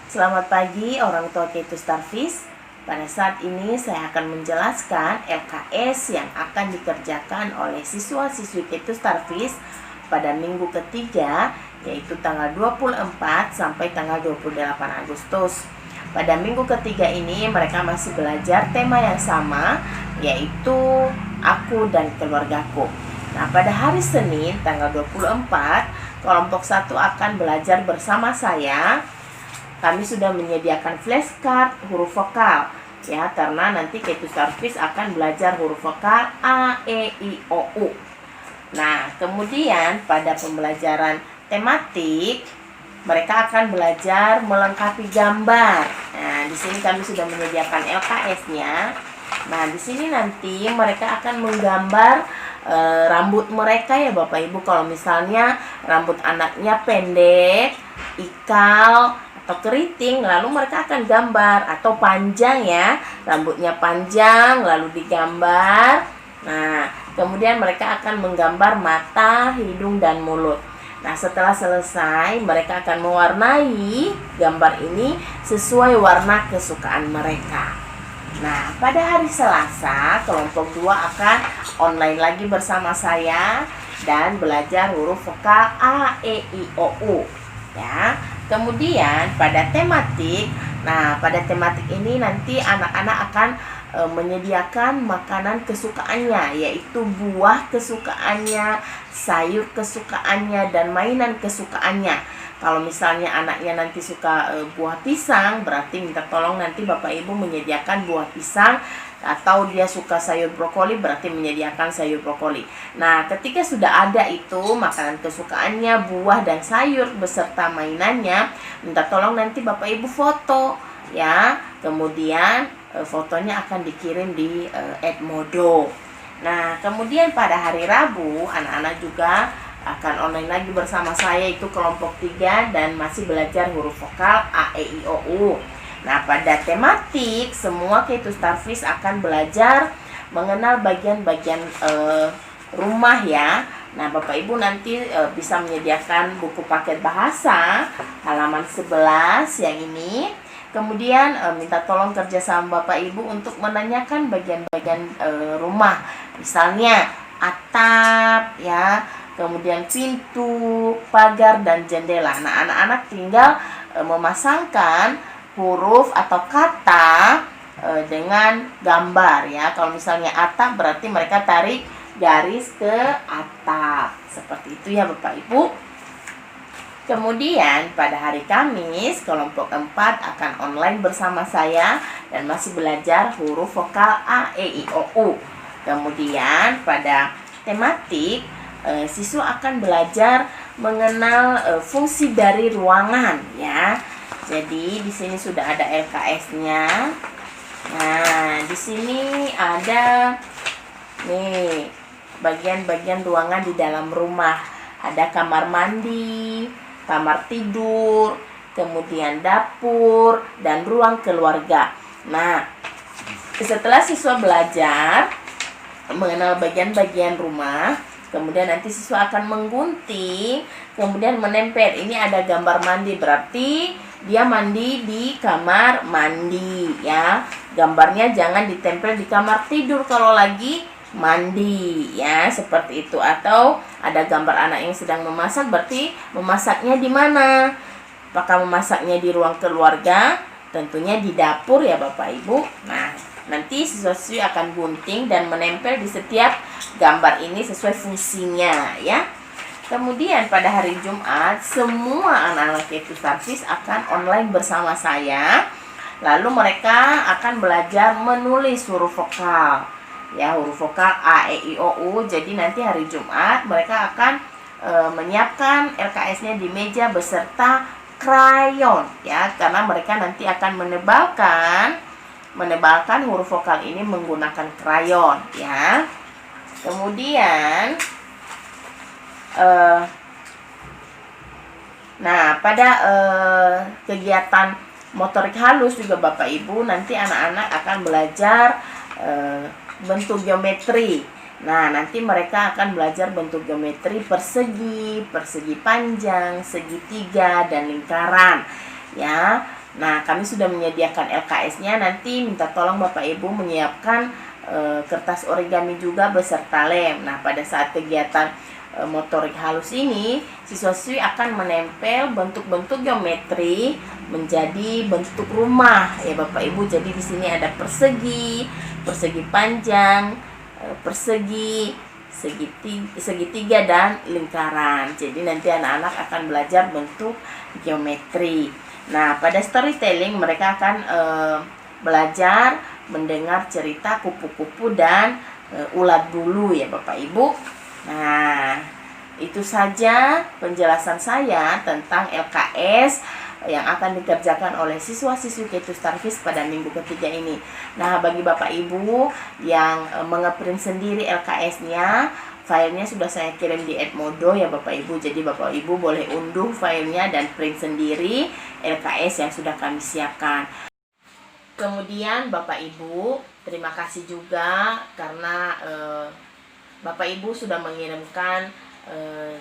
Selamat pagi orang tua K2 Starfish. Pada saat ini saya akan menjelaskan LKS yang akan dikerjakan oleh siswa-siswi K2 Starfish pada minggu ketiga, yaitu tanggal 24 sampai tanggal 28 Agustus. Pada minggu ketiga ini mereka masih belajar tema yang sama, yaitu aku dan keluargaku. Nah, pada hari Senin tanggal 24, kelompok 1 akan belajar bersama saya. Kami sudah menyediakan flashcard huruf vokal ya, karena nanti K2 Starfish akan belajar huruf vokal A, E, I, O, U. Nah, kemudian pada pembelajaran tematik mereka akan belajar melengkapi gambar. Nah, di sini kami sudah menyediakan LKS-nya. Nah, di sini nanti mereka akan menggambar rambut mereka ya Bapak Ibu. Kalau misalnya rambut anaknya pendek, ikal, atau keriting, lalu mereka akan gambar, atau panjang ya, rambutnya panjang lalu digambar. Nah, kemudian mereka akan menggambar mata, hidung, dan mulut. Nah, setelah selesai mereka akan mewarnai gambar ini sesuai warna kesukaan mereka. Nah, pada hari Selasa kelompok 2 akan online lagi bersama saya dan belajar huruf vokal A, E, I, O, U ya. Kemudian pada tematik, pada tematik ini nanti anak-anak akan menyediakan makanan kesukaannya, yaitu buah kesukaannya, sayur kesukaannya, dan mainan kesukaannya. Kalau misalnya anaknya nanti suka buah pisang, berarti minta tolong nanti Bapak Ibu menyediakan buah pisang. Atau dia suka sayur brokoli, berarti menyediakan sayur brokoli. Nah, ketika sudah ada itu makanan kesukaannya, buah dan sayur beserta mainannya, minta tolong nanti Bapak Ibu foto ya. Kemudian fotonya akan dikirim di Edmodo. Nah, kemudian pada hari Rabu anak-anak juga akan online lagi bersama saya, itu kelompok 3 dan masih belajar huruf vokal A, E, I, O, U. Nah, pada tematik semua K2 Starfish akan belajar mengenal bagian-bagian rumah ya. Nah, Bapak Ibu nanti bisa menyediakan buku paket bahasa halaman 11 yang ini. Kemudian minta tolong kerja sama Bapak Ibu untuk menanyakan bagian-bagian rumah. Misalnya atap ya, kemudian pintu, pagar, dan jendela. Nah, anak-anak tinggal memasangkan huruf atau kata dengan gambar ya. Kalau misalnya atap berarti mereka tarik garis ke atap. Seperti itu ya Bapak Ibu. Kemudian pada hari Kamis kelompok 4 akan online bersama saya dan masih belajar huruf vokal A, E, I, O, U. Kemudian pada tematik siswa akan belajar mengenal fungsi dari ruangan ya. Jadi di sini sudah ada LKS-nya. Nah, di sini ada nih bagian-bagian ruangan di dalam rumah. Ada kamar mandi, kamar tidur, kemudian dapur, dan ruang keluarga. Nah, setelah siswa belajar mengenal bagian-bagian rumah, kemudian nanti siswa akan menggunting, kemudian menempel. Ini ada gambar mandi, berarti dia mandi di kamar mandi ya. Gambarnya jangan ditempel di kamar tidur kalau lagi mandi ya, seperti itu. Atau ada gambar anak yang sedang memasak, berarti memasaknya di mana? Apakah memasaknya di ruang keluarga? Tentunya di dapur ya Bapak Ibu. Nah, nanti siswa-siswi akan gunting dan menempel di setiap gambar ini sesuai fungsinya ya. Kemudian pada hari Jumat semua anak-anak K2 Starfish akan online bersama saya. Lalu mereka akan belajar menulis huruf vokal ya, huruf vokal A, E, I, O, U. Jadi nanti hari Jumat mereka akan menyiapkan LKS-nya di meja beserta krayon ya, karena mereka nanti akan menebalkan huruf vokal ini menggunakan krayon ya. Kemudian pada kegiatan motorik halus juga Bapak Ibu, nanti anak-anak akan belajar bentuk geometri. Nah, nanti mereka akan belajar bentuk geometri persegi, persegi panjang, segitiga, dan lingkaran ya. Nah, kami sudah menyediakan LKS-nya, nanti minta tolong Bapak Ibu menyiapkan kertas origami juga beserta lem. Nah, pada saat kegiatan motorik halus ini, siswa-siswi akan menempel bentuk-bentuk geometri menjadi bentuk rumah ya Bapak Ibu. Jadi di sini ada persegi, persegi panjang, persegi, segitiga dan lingkaran. Jadi nanti anak-anak akan belajar bentuk geometri. Nah, pada storytelling mereka akan belajar mendengar cerita kupu-kupu dan ulat bulu ya Bapak Ibu. Nah, itu saja penjelasan saya tentang LKS yang akan dikerjakan oleh siswa-siswi K2 Starfish pada minggu ketiga ini. Nah, bagi Bapak Ibu yang mengeprint sendiri LKS-nya, filenya sudah saya kirim di Edmodo ya Bapak Ibu. Jadi Bapak Ibu boleh unduh filenya dan print sendiri LKS yang sudah kami siapkan. Kemudian Bapak Ibu, terima kasih juga karena Bapak Ibu sudah mengirimkan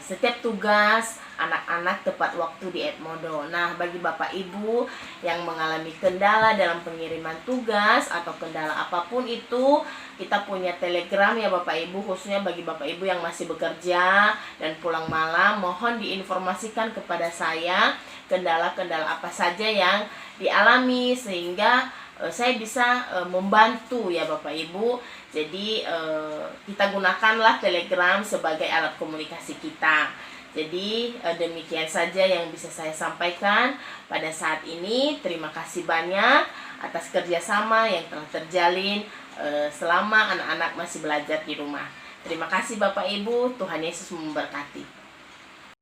setiap tugas anak-anak tepat waktu di Edmodo. Nah, bagi Bapak Ibu yang mengalami kendala dalam pengiriman tugas atau kendala apapun itu, kita punya Telegram ya Bapak Ibu, khususnya bagi Bapak Ibu yang masih bekerja dan pulang malam, mohon diinformasikan kepada saya kendala-kendala apa saja yang dialami sehingga saya bisa membantu ya Bapak Ibu. Jadi kita gunakanlah Telegram sebagai alat komunikasi kita. Jadi demikian saja yang bisa saya sampaikan pada saat ini. Terima kasih banyak atas kerjasama yang telah terjalin selama anak-anak masih belajar di rumah. Terima kasih Bapak Ibu, Tuhan Yesus memberkati.